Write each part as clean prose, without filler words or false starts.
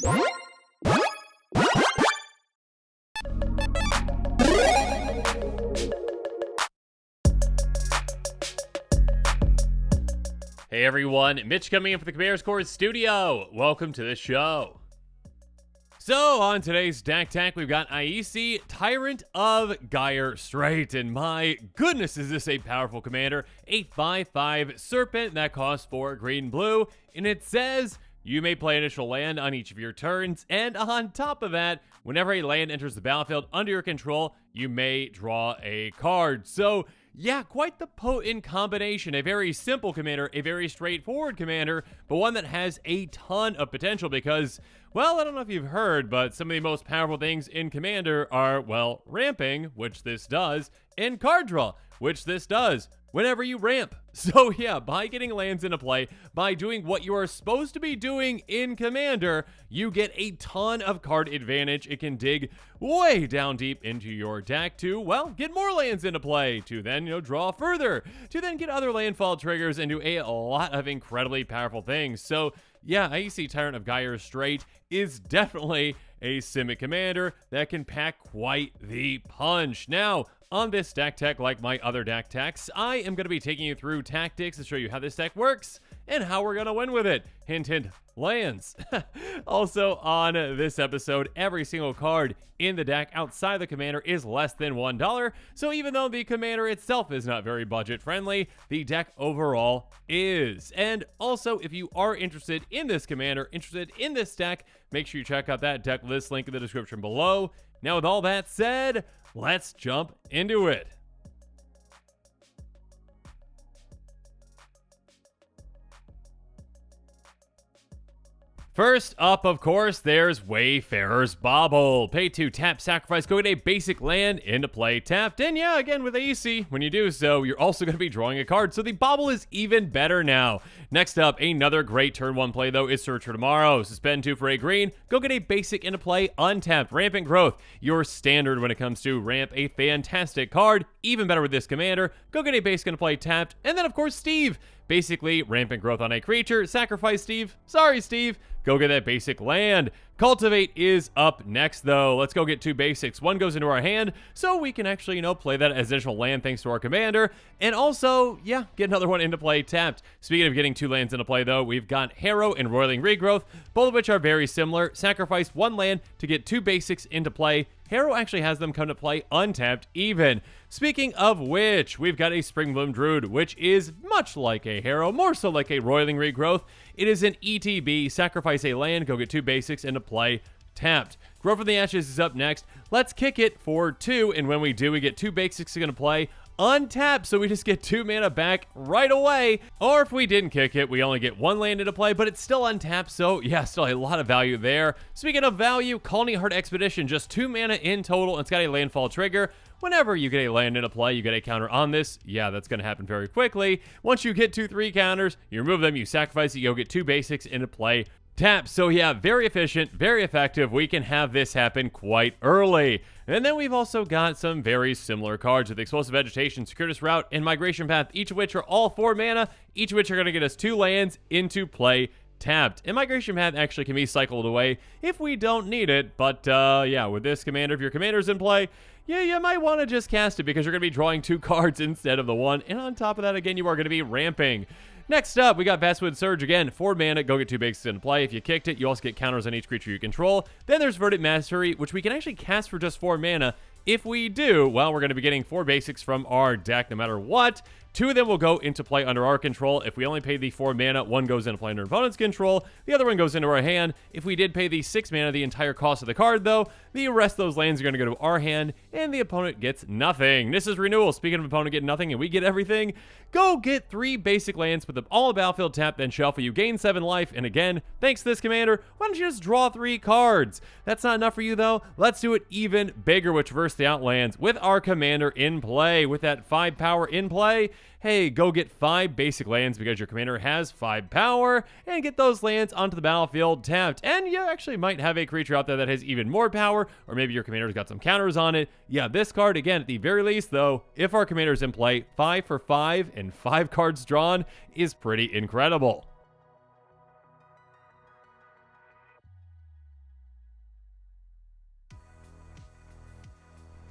Hey everyone, Mitch coming in for the Commander's Court Studio. Welcome to the show. So on today's deck tech, we've got Aesi, Tyrant of Gyre Strait, and my goodness, is this a powerful commander. A 5/5 Serpent that costs 4 green-blue, and it says you may play initial land on each of your turns, and on top of that, whenever a land enters the battlefield under your control, you may draw a card. So yeah, quite the potent combination. A very simple commander, a very straightforward commander, but one that has a ton of potential because, well, I don't know if you've heard, but some of the most powerful things in Commander are, well, ramping, which this does, and card draw, which this does whenever you ramp. So yeah, by getting lands into play, by doing what you are supposed to be doing in Commander, you get a ton of card advantage. It can dig way down deep into your deck to, well, get more lands into play, to then, draw further, to then get other landfall triggers and do a lot of incredibly powerful things. So yeah, Aesi Tyrant of Gyre Strait is definitely a Simic commander that can pack quite the punch. Now, on this deck tech, like my other deck techs, I am going to be taking you through tactics to show you how this deck works and how we're going to win with it. Hint, hint, lands. Also, on this episode, every single card in the deck outside the commander is less than $1. So even though the commander itself is not very budget friendly, the deck overall is. And also, if you are interested in this commander, interested in this deck, make sure you check out that deck list link in the description below. Now, with all that said, let's jump into it. First up, of course, there's Wayfarer's Bauble. Pay 2, tap, sacrifice, go get a basic land into play tapped. And yeah, again with Aesi, when you do so, you're also going to be drawing a card, so the Bauble is even better now. Next up, another great turn 1 play though is Search for Tomorrow. So spend 2 for a green, go get a basic into play untapped. Rampant Growth, your standard when it comes to ramp, a fantastic card, even better with this commander. Go get a basic into play tapped. And then of course Steve, basically rampant growth on a creature. Sacrifice Steve. Sorry, Steve. Go get that basic land. Cultivate is up next, though. Let's go get 2 basics. 1 goes into our hand, so we can actually, play that as additional land thanks to our commander. And also, yeah, get another one into play tapped. Speaking of getting 2 lands into play, though, we've got Harrow and Roiling Regrowth, both of which are very similar. Sacrifice 1 land to get 2 basics into play. Harrow actually has them come to play untapped even. Speaking of which, we've got a Springbloom Druid, which is much like a Harrow, more so like a Roiling Regrowth. It is an ETB, sacrifice a land, go get 2 basics into play tapped. Grow from the Ashes is up next. Let's kick it for 2, and when we do, we get 2 basics into play untapped, so we just get 2 mana back right away. Or if we didn't kick it, we only get 1 land into play, but it's still untapped, so yeah, still a lot of value there. Speaking of value, Colony Heart Expedition, just 2 mana in total, and it's got a landfall trigger. Whenever you get a land into play, you get a counter on this. Yeah, that's going to happen very quickly. Once you get 2/3 counters, you remove them, you sacrifice it, you'll get 2 basics into play tap. So yeah, very efficient, very effective. We can have this happen quite early. And then we've also got some very similar cards with Explosive Vegetation, Circuitous Route, and Migration Path, each of which are all 4 mana, each of which are going to get us 2 lands into play tapped. And Migration Path actually can be cycled away if we don't need it, but yeah, with this commander, if your commander's in play, yeah, you might want to just cast it because you're going to be drawing 2 cards instead of the 1, and on top of that, again, you are going to be ramping. Next up, we got Vastwood Surge again, 4 mana, go get 2 basics in play. If you kicked it, you also get counters on each creature you control. Then there's Verdant Mastery, which we can actually cast for just 4 mana. If we do, well, we're going to be getting 4 basics from our deck no matter what. 2 of them will go into play under our control. If we only pay the 4 mana, 1 goes into play under opponent's control. The other one goes into our hand. If we did pay the 6 mana, the entire cost of the card, though, the rest of those lands are going to go to our hand, and the opponent gets nothing. This is Renewal. Speaking of opponent getting nothing and we get everything, go get 3 basic lands, put them all in battlefield tap, then shuffle. You gain 7 life, and again, thanks to this commander, why don't you just draw 3 cards? That's not enough for you, though. Let's do it even bigger, which reverse the outlands with our commander in play. With that 5 power in play, hey, go get 5 basic lands because your commander has 5 power, and get those lands onto the battlefield tapped. And you actually might have a creature out there that has even more power, or maybe your commander's got some counters on it. Yeah, this card, again, at the very least, though, if our commander's in play, 5 for 5 and 5 cards drawn is pretty incredible.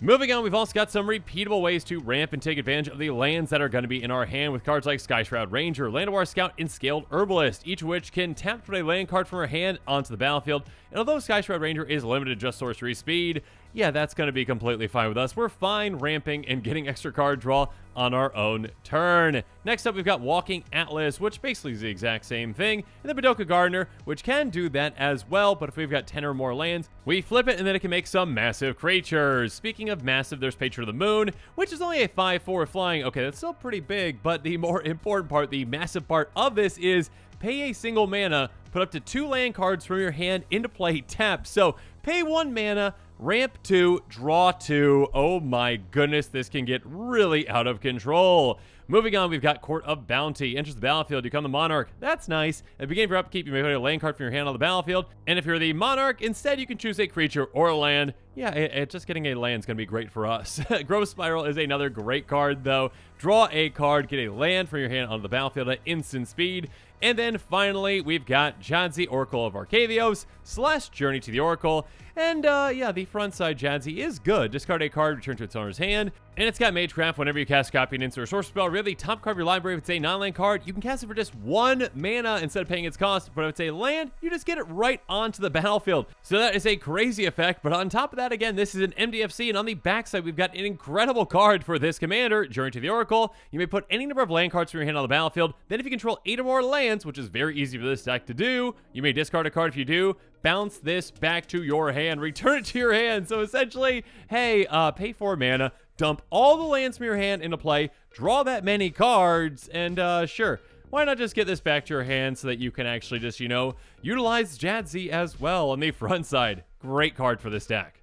Moving on, we've also got some repeatable ways to ramp and take advantage of the lands that are going to be in our hand with cards like Skyshroud Ranger, Landfall Scout, and Scaled Herbalist, each of which can tap to put a land card from our hand onto the battlefield. And although Skyshroud Ranger is limited to just sorcery speed, yeah, that's going to be completely fine with us. We're fine ramping and getting extra card draw on our own turn. Next up, we've got Walking Atlas, which basically is the exact same thing, and the Badoka Gardener, which can do that as well, but if we've got 10 or more lands, we flip it and then it can make some massive creatures. Speaking of massive, there's Patron of the Moon, which is only a 5/4 flying. Okay, that's still pretty big, but the more important part, the massive part of this is pay a single mana, put up to 2 land cards from your hand into play tapped. So pay 1 mana, ramp 2, draw 2. Oh my goodness, this can get really out of control. Moving on, we've got Court of Bounty. Enters the battlefield, you become the Monarch. That's nice. At the beginning of your upkeep, you may put a land card from your hand on the battlefield. And if you're the Monarch, instead you can choose a creature or a land. Yeah, just getting a land is going to be great for us. Growth Spiral is another great card, though. Draw a card, get a land from your hand onto the battlefield at instant speed. And then finally, we've got Jadzi, Oracle of Arcavios, / Journey to the Oracle. And yeah, the front side Jadzi is good. Discard a card, return to its owner's hand. And it's got Magecraft. Whenever you cast copy and insert a source spell, really top card of your library. If it's a non-land card, you can cast it for just 1 mana instead of paying its cost. But if it's a land, you just get it right onto the battlefield. So that is a crazy effect. But on top of that, again, this is an MDFC. And on the backside, we've got an incredible card for this commander, Journey to the Oracle. You may put any number of land cards from your hand on the battlefield. Then if you control 8 or more lands, which is very easy for this deck to do, you may discard a card. If you do, bounce this back to your hand, return it to your hand. So essentially, hey, pay 4 mana, dump all the lands from your hand into play, draw that many cards, and sure, why not just get this back to your hand so that you can actually just, you know, utilize Jadzi as well on the front side. Great card for this deck.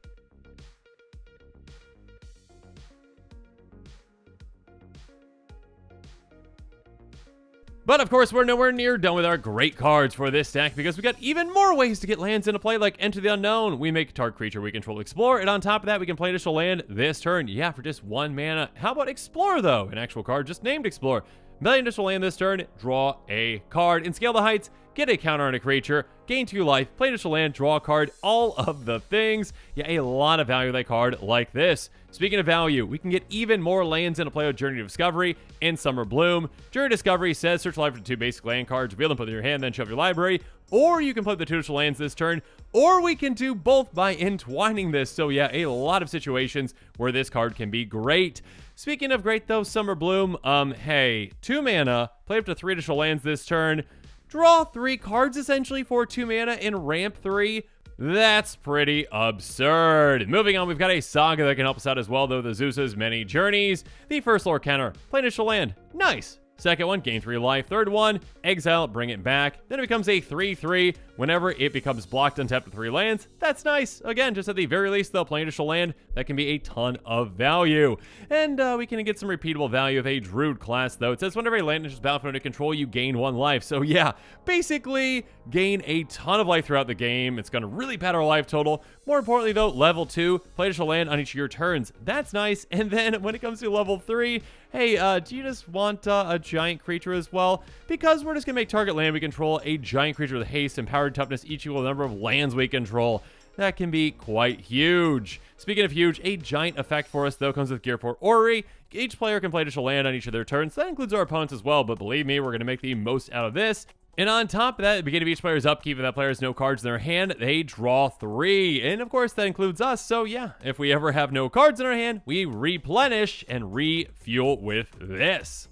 But of course, we're nowhere near done with our great cards for this deck because we got even more ways to get lands into play, like Enter the Unknown. We make a target creature we control explore, and on top of that, we can play additional land this turn. Yeah, for just 1 mana. How about Explore, though? An actual card just named Explore. Million additional land this turn, draw a card. In Scale the Heights, get a counter on a creature, gain 2 life, play additional land, draw a card, all of the things. Yeah, a lot of value with a card like this. Speaking of value, we can get even more lands into play with Journey to Discovery and Summer Bloom. Journey to Discovery says search life for 2 basic land cards, reveal them, put them in your hand, then shove your library. Or you can play the 2 additional lands this turn, or we can do both by entwining this. So yeah, a lot of situations where this card can be great. Speaking of great though, Summer Bloom, hey, 2 mana, play up to 3 additional lands this turn, draw 3 cards essentially for 2 mana and ramp 3. That's pretty absurd. Moving on, we've got a Saga that can help us out as well, though, the Zeus's Many Journeys. The first lore counter, play initial land. Nice. Second one, gain 3 life. Third one, exile, bring it back. Then it becomes a 3/3 whenever it becomes blocked, untapped with 3 lands. That's nice. Again, just at the very least, though, playing additional land, that can be a ton of value. And we can get some repeatable value with a Druid class, though. It says whenever a land enters battlefield under control, you gain 1 life. So yeah, basically gain a ton of life throughout the game. It's going to really pad our life total. More importantly, though, level 2, play additional land on each of your turns. That's nice. And then when it comes to level 3, hey, do you just want a giant creature as well? Because we're just going to make target land we control a giant creature with haste and powered toughness each equal to the number of lands we control. That can be quite huge. Speaking of huge, a giant effect for us, though, comes with Gearport Orrery. Each player can play additional land on each of their turns. That includes our opponents as well, but believe me, we're going to make the most out of this. And on top of that, at the beginning of each player's upkeep, if that player has no cards in their hand, they draw 3. And of course, that includes us. So yeah, if we ever have no cards in our hand, we replenish and refuel with this.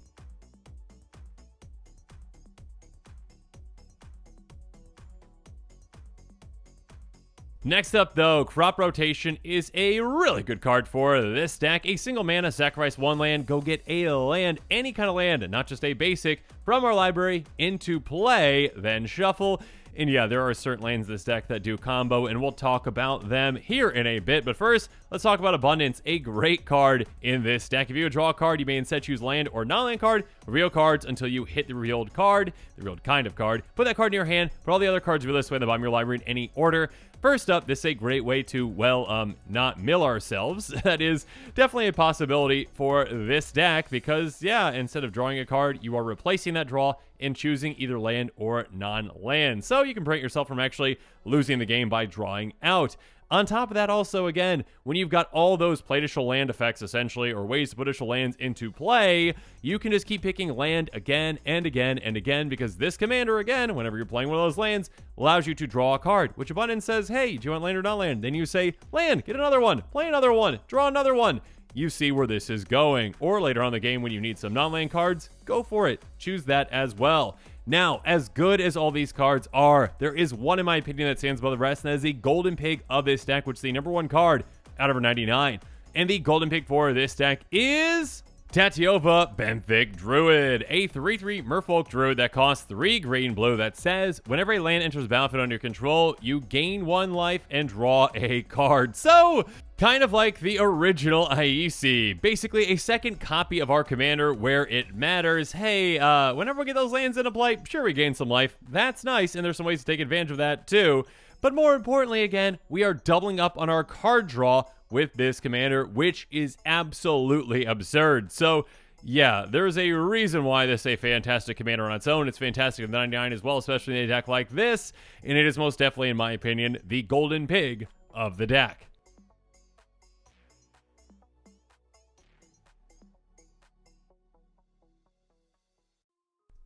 Next up, though, Crop Rotation is a really good card for this deck. A single mana, sacrifice 1 land, go get a land, any kind of land, not just a basic, from our library into play, then shuffle. And yeah, there are certain lands in this deck that do combo, and we'll talk about them here in a bit. But first, let's talk about Abundance, a great card in this deck. If you draw a card, you may instead choose land or non-land card, reveal cards until you hit the revealed card, the revealed kind of card. Put that card in your hand, put all the other cards revealed this way in the bottom of your library in any order. First up, this is a great way to, well, not mill ourselves. That is definitely a possibility for this deck because, yeah, instead of drawing a card, you are replacing that draw and choosing either land or non-land. So you can prevent yourself from actually losing the game by drawing out. On top of that, also, again, when you've got all those play additional land effects, essentially, or ways to put additional lands into play, you can just keep picking land again and again and again, because this commander, again, whenever you're playing one of those lands, allows you to draw a card, which abundance says, hey, do you want land or not land? Then you say, land, get another one, play another one, draw another one. You see where this is going. Or later on in the game when you need some non-land cards, go for it. Choose that as well. Now, as good as all these cards are, there is one, in my opinion, that stands above the rest, and that is the Golden Pig of this deck, which is the number 1 card out of 99. And the Golden Pig for this deck is Tatiova Benthic Druid, a 3/3 Merfolk Druid that costs 3 green/blue that says, whenever a land enters the battlefield under your control, you gain 1 life and draw a card. So, kind of like the original Aesi, basically a second copy of our commander where it matters. Hey, whenever we get those lands into play, sure, we gain some life. That's nice, and there's some ways to take advantage of that too. But more importantly, again, we are doubling up on our card draw with this commander, which is absolutely absurd. So, yeah, there's a reason why this is a fantastic commander on its own. It's fantastic in the 99 as well, especially in a deck like this, and it is most definitely, in my opinion, the Golden Pig of the deck.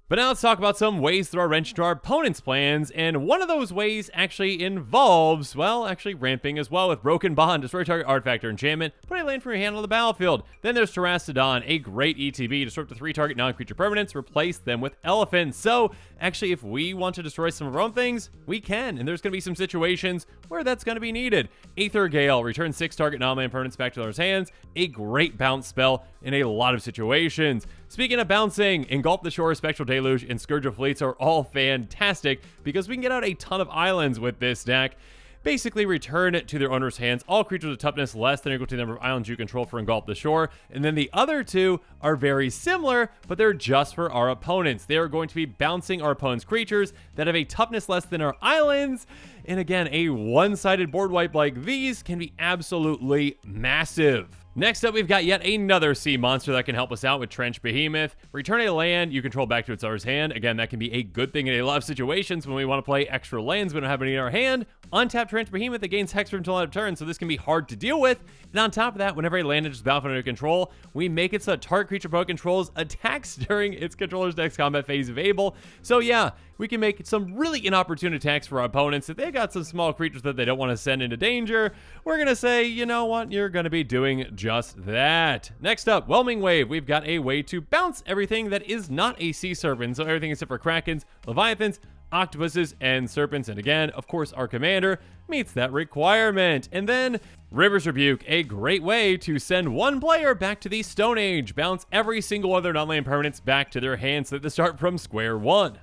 But now let's talk about some ways to throw a wrench into our opponent's plans, and one of those ways actually involves, well, actually ramping as well with Broken Bond, destroy target artifact or enchantment, put a land from your hand on the battlefield. Then there's Terrastodon, a great ETB, disrupt the 3 target non-creature permanents, replace them with elephants. So, actually, if we want to destroy some of our own things, we can, and there's going to be some situations where that's going to be needed. Aether Gale, return 6 target non-land permanents back to their hands, a great bounce spell in a lot of situations. Speaking of bouncing, Engulf the Shore, Spectral Deluge, and Scourge of Fleets are all fantastic because we can get out a ton of islands with this deck. Basically, return to their owner's hands all creatures with toughness less than or equal to the number of islands you control for Engulf the Shore. And then the other two are very similar, but they're just for our opponents. They are going to be bouncing our opponent's creatures that have a toughness less than our islands. And again, a one-sided board wipe like these can be absolutely massive. Next up, we've got yet another sea monster that can help us out with Trench Behemoth. Return a land you control back to its owner's hand. Again, that can be a good thing in a lot of situations when we want to play extra lands we don't have any in our hand. Untap Trench Behemoth, it gains Hexproof until end of turn, so this can be hard to deal with. And on top of that, whenever a land enters the battlefield under control, we make it so that target creature opponent controls attacks during its controller's next combat phase of Able. So yeah, we can make some really inopportune attacks for our opponents. If they got some small creatures that they don't want to send into danger, we're going to say, you know what, you're going to be doing just that. Next up, Whelming Wave. We've got a way to bounce everything that is not a sea serpent. So everything except for Krakens, Leviathans, octopuses, and serpents. And again, of course, our commander meets that requirement. And then River's Rebuke, a great way to send one player back to the Stone Age. Bounce every single other non-land permanents back to their hands so that they start from square one.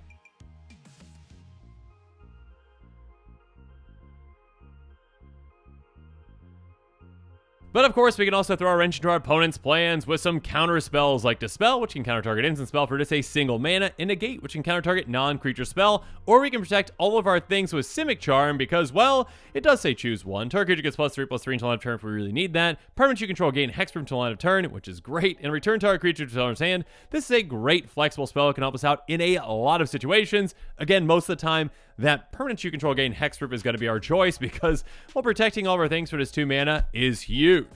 But of course, we can also throw a wrench into our opponent's plans with some counter spells like Dispel, which can counter target instant spell for just a single mana, and Negate, which can counter target non-creature spell, or we can protect all of our things with Simic Charm because, well, it does say choose one. Target creature gets +3/+3 until end of turn if we really need that. Permanents you control gain Hexproof until end of turn, which is great, and return target creature to owner's hand. This is a great flexible spell that can help us out in a lot of situations. Again, most of the time, that permanents you control gain Hexproof is going to be our choice because, well, protecting all of our things for just 2 mana is huge.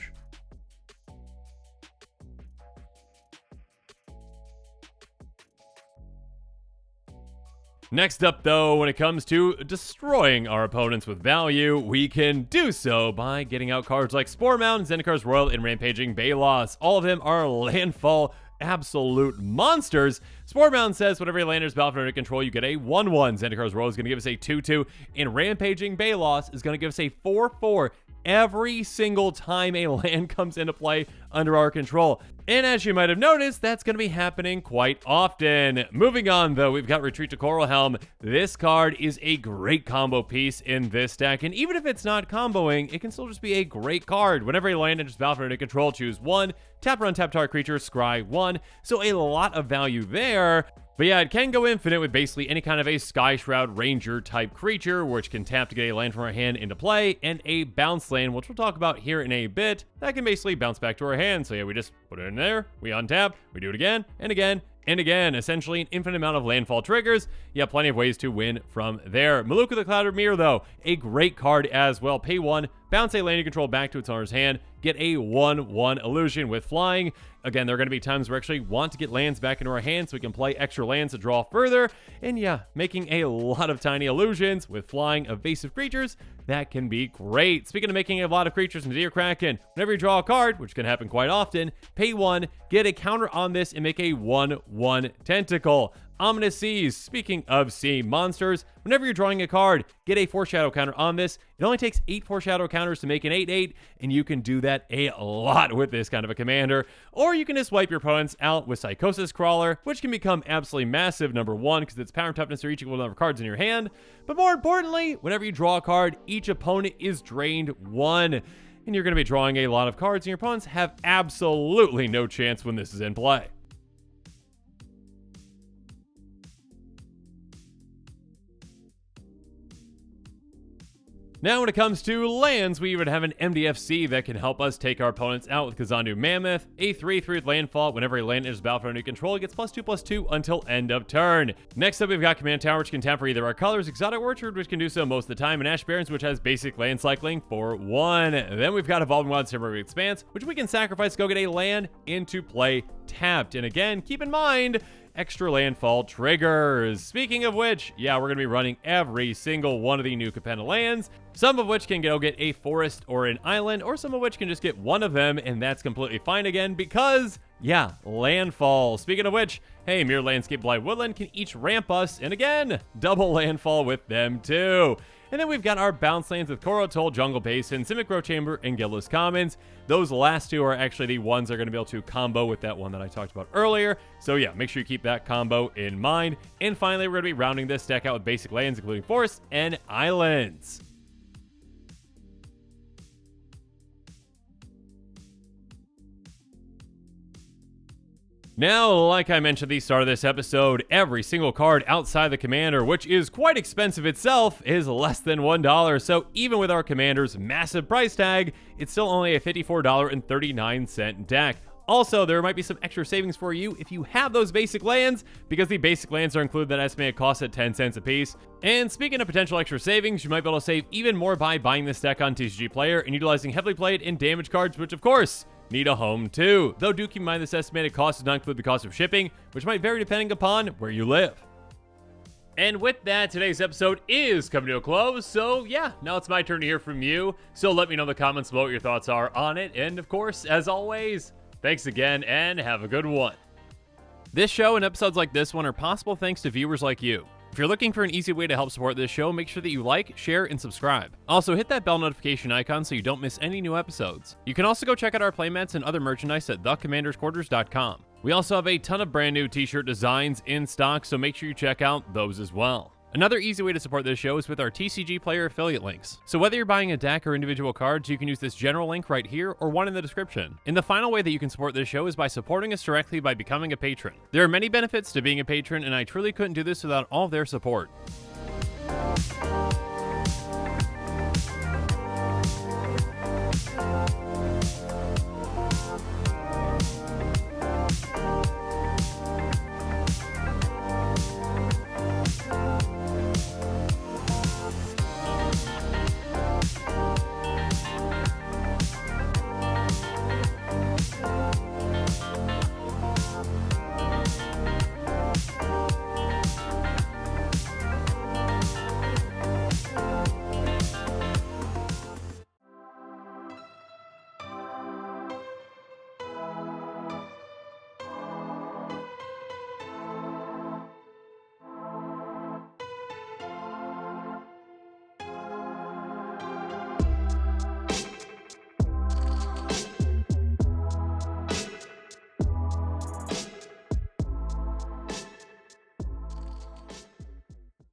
Next up, though, when it comes to destroying our opponents with value, we can do so by getting out cards like Spore Mound, Zendikar's Royal, and Rampaging Balos. All of them are Landfall absolute monsters. Spore Mound says whenever a land enters battlefield under control, you get a 1/1. Zendikar's Royal is going to give us a 2/2, and Rampaging Balos is going to give us a 4/4 every single time a land comes into play under our control. And as you might have noticed, that's going to be happening quite often. Moving on, though, we've got Retreat to Coral Helm. This card is a great combo piece in this deck, and even if it's not comboing, it can still just be a great card. Whenever a land enters battlefield under control, choose 1, tap or untap target creature, scry 1. So a lot of value there. But yeah, it can go infinite with basically any kind of a Sky Shroud Ranger type creature, which can tap to get a land from our hand into play, and a bounce land, which we'll talk about here in a bit, that can basically bounce back to our hand. So yeah, we just put it in there, we untap, we do it again, and again, and again. Essentially an infinite amount of landfall triggers. Yeah, plenty of ways to win from there. Maluka the Clouded Mirror, though, a great card as well. Pay 1, bounce a land you control back to its owner's hand, get a 1/1 illusion with flying. Again, there are going to be times where we actually want to get lands back into our hands so we can play extra lands to draw further. And yeah, making a lot of tiny illusions with flying evasive creatures, that can be great. Speaking of making a lot of creatures from Deer Kraken, whenever you draw a card, which can happen quite often, pay 1, get a counter on this, and make a 1/1 tentacle. Ominous Seas. Speaking of sea monsters, whenever you're drawing a card, get a foreshadow counter on this. It only takes 8 foreshadow counters to make an 8/8, and you can do that a lot with this kind of a commander. Or you can just wipe your opponents out with Psychosis Crawler, which can become absolutely massive, number 1, because its power and toughness are each equal to the number of cards in your hand. But more importantly, whenever you draw a card, each opponent is drained 1. And you're going to be drawing a lot of cards, and your opponents have absolutely no chance when this is in play. Now when it comes to lands, we would have an MDFC that can help us take our opponents out with Kazandu Mammoth, a 3/3 with Landfall. Whenever a land enters battle under new control, it gets +2/+2 until end of turn. Next up, we've got Command Tower, which can tap for either our colors, Exotic Orchard, which can do so most of the time, and Ash Barrens, which has basic land cycling for 1. Then we've got Evolving Wilds Temporary Expanse, which we can sacrifice to go get a land into play tapped. And again, keep in mind, extra landfall triggers. Speaking of which, yeah, we're going to be running every single one of the new Capenna lands, some of which can go get a forest or an island, or some of which can just get one of them, and that's completely fine again because, yeah, landfall. Speaking of which, hey, Mirror Landscape, Blight Woodland can each ramp us, and again, double landfall with them too. And then we've got our bounce lands with Korotal, Jungle Basin, Simic Growth Chamber, and Guildless Commons. Those last two are actually the ones that are going to be able to combo with that one that I talked about earlier. So yeah, make sure you keep that combo in mind. And finally, we're going to be rounding this deck out with basic lands, including forests and islands. Now, like I mentioned at the start of this episode, every single card outside the commander, which is quite expensive itself, is less than $1. So even with our commander's massive price tag, it's still only a $54.39 deck. Also, there might be some extra savings for you if you have those basic lands, because the basic lands are included that estimated cost at 10 cents a piece. And speaking of potential extra savings, you might be able to save even more by buying this deck on TCG Player and utilizing heavily played and damage cards, which of course need a home too. Though do keep in mind this estimated cost does not include the cost of shipping, which might vary depending upon where you live. And with that, today's episode is coming to a close, so yeah, now it's my turn to hear from you. So let me know in the comments below what your thoughts are on it, and of course, as always, thanks again, and have a good one. This show and episodes like this one are possible thanks to viewers like you. If you're looking for an easy way to help support this show, make sure that you like, share, and subscribe. Also, hit that bell notification icon so you don't miss any new episodes. You can also go check out our playmats and other merchandise at thecommandersquarters.com. We also have a ton of brand new t-shirt designs in stock, so make sure you check out those as well. Another easy way to support this show is with our TCG Player affiliate links. So whether you're buying a deck or individual cards, you can use this general link right here or one in the description. And the final way that you can support this show is by supporting us directly by becoming a patron. There are many benefits to being a patron, and I truly couldn't do this without all of their support.